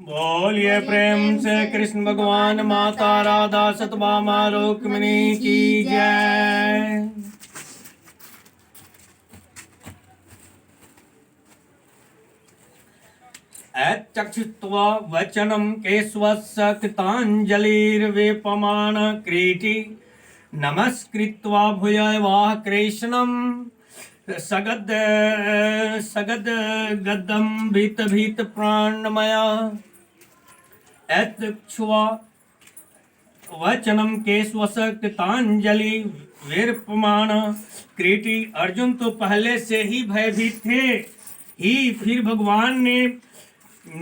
बोलिए प्रेम से कृष्ण भगवान माता राधा सतभामा रुक्मिणी की जय। चक्षुत्वा वचनम केशवस्य कृतांजलिर्वेपमान क्रीटी नमस्कृत्वा भूयवाह कृष्णम सगद सगद गदम भीत भीत प्राणमया एतक्षुवा वचनम केशवस कृतांजलि वीरपमान क्रीटी। अर्जुन तो पहले से ही भयभीत थे ही, फिर भगवान ने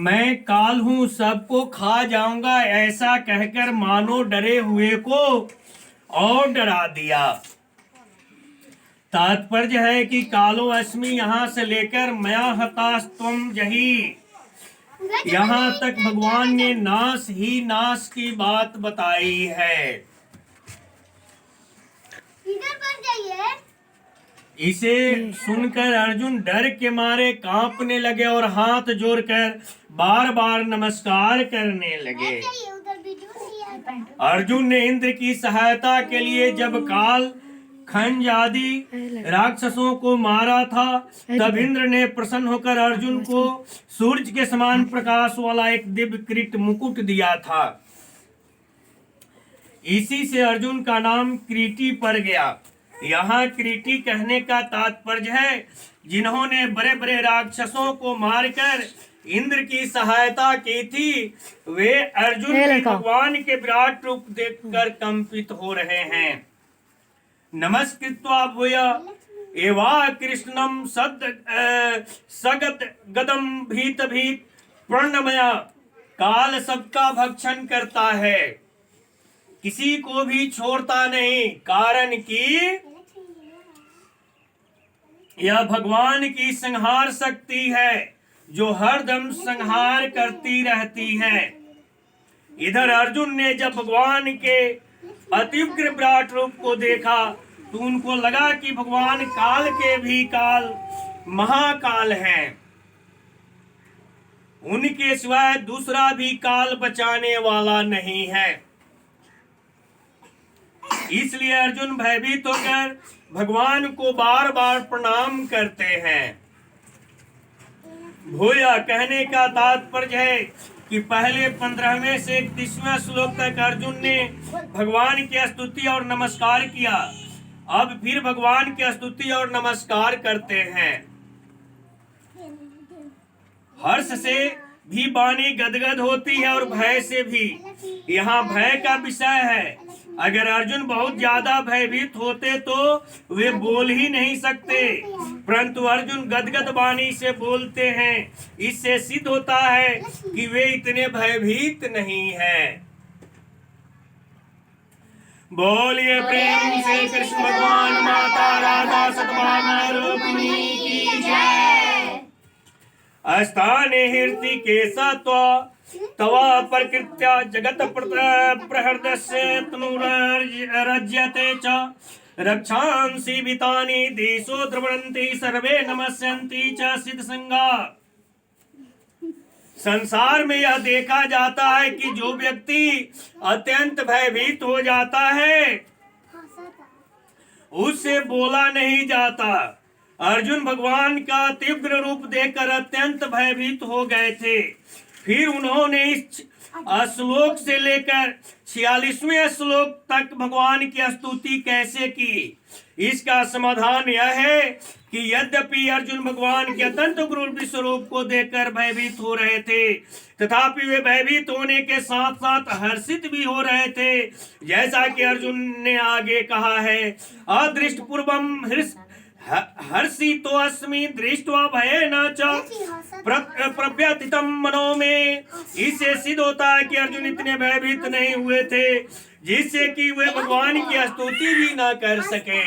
मैं काल हूं सबको खा जाऊंगा ऐसा कहकर मानो डरे हुए को और डरा दिया। तात्पर्य है कि कालो अस्मि यहाँ से लेकर मया हतास्त्वम जही, यहाँ तक भगवान ने नाश ही नाश की बात बताई है। इसे सुनकर अर्जुन डर के मारे कांपने लगे और हाथ जोड़कर बार बार नमस्कार करने लगे। अर्जुन ने इंद्र की सहायता के लिए जब काल खंज आदि राक्षसों को मारा था, तब इंद्र ने प्रसन्न होकर अर्जुन को सूर्य के समान प्रकाश वाला एक दिव्य किरीट मुकुट दिया था। इसी से अर्जुन का नाम किरीटी पड़ गया। यहाँ किरीटी कहने का तात्पर्य है जिन्होंने बड़े बड़े राक्षसों को मारकर इंद्र की सहायता की थी, वे अर्जुन के भगवान के विराट रूप देखकर कंपित हो रहे हैं। नमस्कृत्वा भूय एवा कृष्णम सगत गदम भीत भीत प्रणमया। काल सबका भक्षण करता है, किसी को भी छोड़ता नहीं, कारण कि यह भगवान की संहार शक्ति है जो हरदम संहार करती रहती है। इधर अर्जुन ने जब भगवान के अतिउग्र विराट रूप को देखा तो उनको लगा कि भगवान काल के भी काल महाकाल हैं, उनके सिवाय दूसरा भी काल बचाने वाला नहीं है। इसलिए अर्जुन भयभीत होकर भगवान को बार बार प्रणाम करते हैं। भूया कहने का तात्पर्य है कि पहले 15वें से 31वें श्लोक तक अर्जुन ने भगवान की स्तुति और नमस्कार किया, अब फिर भगवान की स्तुति और नमस्कार करते हैं। हर्ष से भी वाणी गदगद होती है और भय से भी। यहाँ भय का विषय है। अगर अर्जुन बहुत ज्यादा भयभीत होते तो वे बोल ही नहीं सकते, परंतु अर्जुन गदगद वाणी से बोलते हैं। इससे सिद्ध होता है कि वे इतने भयभीत नहीं हैं। बोलिए प्रेम से कृष्ण भगवान माता राधा सतभामा रुक्मिणी की जय। अस्थाने हृति केसा तवा प्रकृत्या जगत प्रहृदस्य तनुरज्यते च रक्षांसि वितानि दिशो द्रवन्ति सर्वे नमस्यन्ति च सिद्धसंगा। संसार में यह देखा जाता है कि जो व्यक्ति अत्यंत भयभीत हो जाता है उससे बोला नहीं जाता। अर्जुन भगवान का तीव्र रूप देखकर अत्यंत भयभीत हो गए थे। फिर उन्होंने इस श्लोक से लेकर 46वें श्लोक तक भगवान की स्तुति कैसे की, इसका समाधान यह है कि यद्यपि अर्जुन भगवान के अत्यंत उग्र विश्वरूप को देखकर भयभीत हो रहे थे, तथापि वे भयभीत होने के साथ साथ हर्षित भी हो रहे थे। जैसा कि अर्जुन ने आगे कहा है, अदृष्ट पूर्वम हर्षितो अस्मि दृष्ट्वा भयेन च प्रव्यथितं मनो में। इससे सिद्ध होता है कि अर्जुन इतने भयभीत नहीं हुए थे जिससे कि वे भगवान की स्तुति भी न कर सके।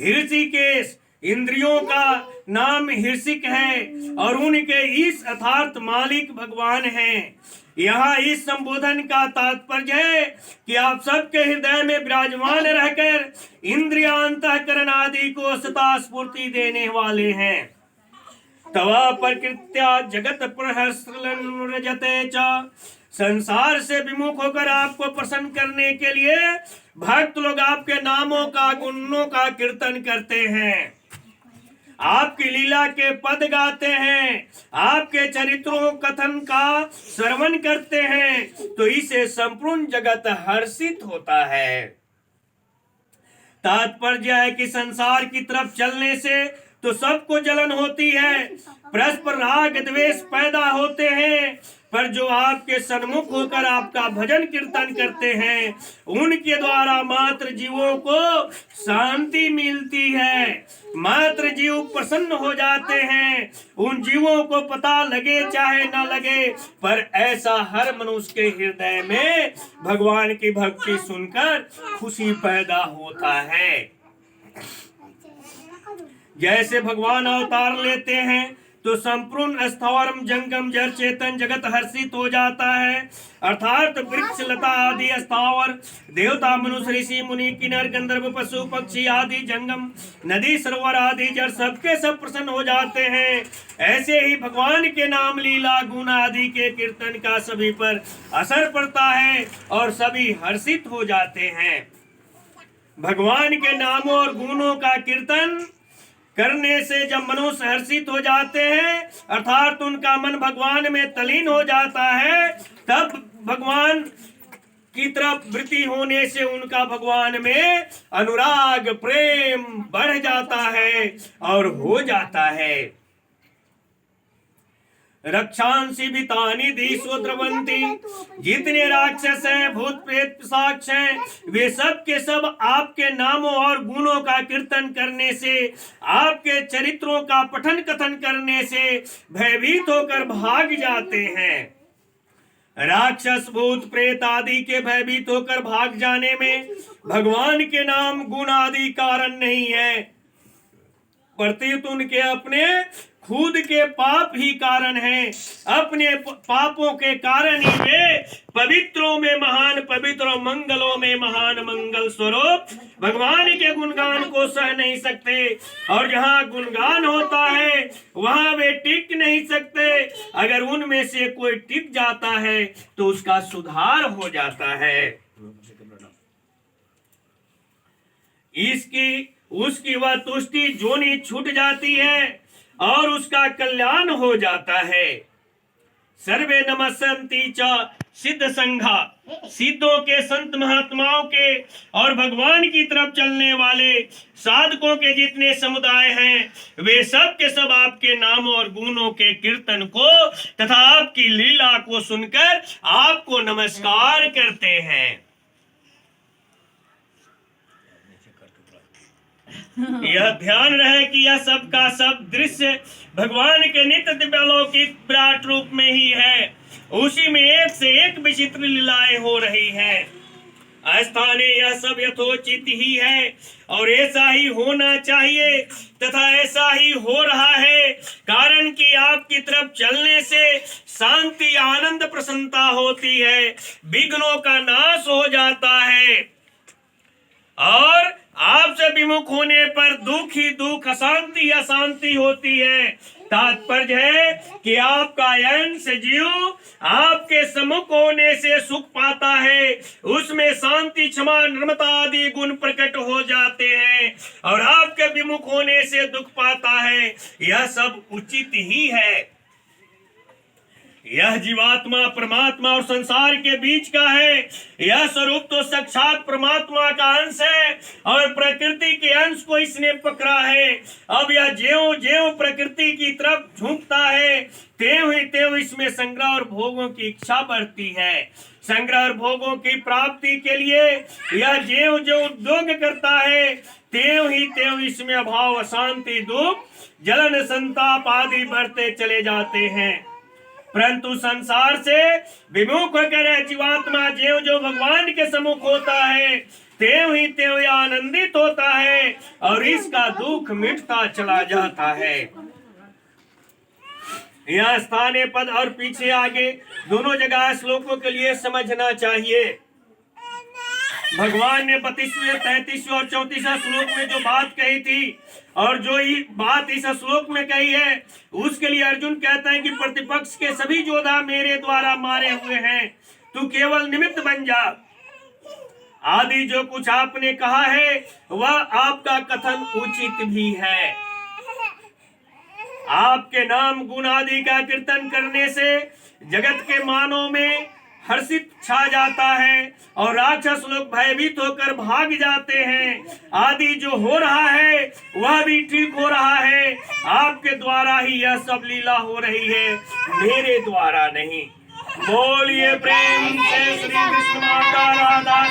हृषिकेश इंद्रियों का नाम हृषिक है और उनके इस अर्थात मालिक भगवान हैं। यहाँ इस संबोधन का तात्पर्य है कि आप सबके हृदय में विराजमान रहकर इंद्रिय अंतःकरण आदि को सदा स्फूर्ति देने वाले हैं। तवा प्रकृत्या जगत प्रहर्षते च। संसार से विमुख होकर आपको प्रसन्न करने के लिए भक्त लोग आपके नामों का, गुणों का कीर्तन करते हैं, आपकी लीला के पद गाते हैं, आपके चरित्रों कथन का श्रवण करते हैं, तो इसे संपूर्ण जगत हर्षित होता है। तात्पर्य है कि संसार की तरफ चलने से तो सबको जलन होती है, परस्पर राग द्वेष पैदा होते हैं, पर जो आपके सन्मुख होकर आपका भजन कीर्तन करते हैं उनके द्वारा मात्र जीवों को शांति मिलती है, मात्र जीव प्रसन्न हो जाते हैं। उन जीवों को पता लगे चाहे न लगे, पर ऐसा हर मनुष्य के हृदय में भगवान की भक्ति सुनकर खुशी पैदा होता है। जैसे भगवान अवतार लेते हैं तो संपूर्ण स्थावरम जंगम जड़ चेतन जगत हर्षित हो जाता है, अर्थात वृक्ष लता आदि स्थावर, देवता मनुष्य ऋषि मुनि किन्नर गंधर्व पशु पक्षी आदि जंगम नदी सरोवर आदि जड़ सबके सब प्रसन्न हो जाते हैं। ऐसे ही भगवान के नाम लीला गुण आदि के कीर्तन का सभी पर असर पड़ता है और सभी हर्षित हो जाते हैं। भगवान के नामों और गुणों का कीर्तन करने से जब मनुष्य हर्षित हो जाते हैं, अर्थात उनका मन भगवान में तलीन हो जाता है, तब भगवान की तरफ वृत्ति होने से उनका भगवान में अनुराग प्रेम बढ़ जाता है और हो जाता है। रक्षांसी बितानी दीसो द्रवंती, जितने राक्षस हैं, भूत प्रेत पिशाच हैं, वे सब के सब आपके नामों और गुणों का कीर्तन करने से, आपके चरित्रों का पठन कथन करने से भयभीत होकर भाग जाते हैं। राक्षस भूत प्रेत आदि के भयभीत होकर भाग जाने में भगवान के नाम गुण आदि कारण नहीं है, प्रत्युत उनके अपने खुद के पाप ही कारण हैं। अपने पापों के कारण ही वे पवित्रों में महान पवित्र और मंगलों में महान मंगल स्वरूप भगवान के गुणगान को सह नहीं सकते, और जहाँ गुणगान होता है वहाँ वे टिक नहीं सकते। अगर उनमें से कोई टिक जाता है तो उसका सुधार हो जाता है, उसकी वह तुष्टि जोनी छूट जाती है और उसका कल्याण हो जाता है। सर्वे नमस्सन्ति च सिद्ध संघा, सिद्धों के संत महात्माओं के और भगवान की तरफ चलने वाले साधकों के जितने समुदाय हैं, वे सब के सब आपके नामों और गुणों के कीर्तन को तथा आपकी लीला को सुनकर आपको नमस्कार करते हैं। यह ध्यान रहे कि यह सब का सब दृश्य भगवान के नित्य दिव्यलौकिक विराट रूप में ही है, उसी में एक से एक विचित्र लीलाएं हो रही हैं। स्थाने यह सब यथोचित ही है और ऐसा ही होना चाहिए तथा ऐसा ही हो रहा है, कारण कि आपकी तरफ चलने से शांति आनंद प्रसन्नता होती है, विघ्नों का नाश हो जाता है, और आपसे विमुख होने पर दुख ही दुख, अशांति अशांति होती है। तात्पर्य है कि आपका अंश जीव आपके सम्मुख होने से सुख पाता है, उसमें शांति क्षमा नम्रता आदि गुण प्रकट हो जाते हैं, और आपके विमुख होने से दुख पाता है। यह सब उचित ही है। यह जीवात्मा परमात्मा और संसार के बीच का है। यह स्वरूप तो साक्षात परमात्मा का अंश है और प्रकृति के अंश को इसने पकड़ा है। अब यह ज्यों ज्यों प्रकृति की तरफ झुकता है, त्यों ही त्यों इसमें संग्रह और भोगों की इच्छा बढ़ती है। संग्रह और भोगों की प्राप्ति के लिए यह ज्यों ज्यों उद्योग करता है, त्यों ही त्यों इसमें अभाव, अशांति, दुख, जलन, संताप आदि बढ़ते चले जाते हैं। परंतु संसार से विमुख होकर जीवात्मा ज्यों जो भगवान के सम्मुख होता है, त्यों ही त्यों आनंदित होता है और इसका दुख मिटता चला जाता है। यह स्थानीय पद और पीछे आगे दोनों जगह श्लोकों के लिए समझना चाहिए। भगवान ने 32वें 33वें और 34वें श्लोक में जो बात कही थी और जो ये बात इस श्लोक में कही है, उसके लिए अर्जुन कहता है कि प्रतिपक्ष के सभी योद्धा मेरे द्वारा मारे हुए हैं, तू केवल निमित्त बन जा। आदि जो कुछ आपने कहा है वह आपका कथन उचित भी है। आपके नाम गुण आदि का कीर्तन करने से जगत के मानव में हर्षित छा जाता है और राक्षस लोग भयभीत होकर भाग जाते हैं। आदि जो हो रहा है वह भी ठीक हो रहा है। आपके द्वारा ही यह सब लीला हो रही है, मेरे द्वारा नहीं। बोलिए प्रेम से श्री कृष्ण माता राधा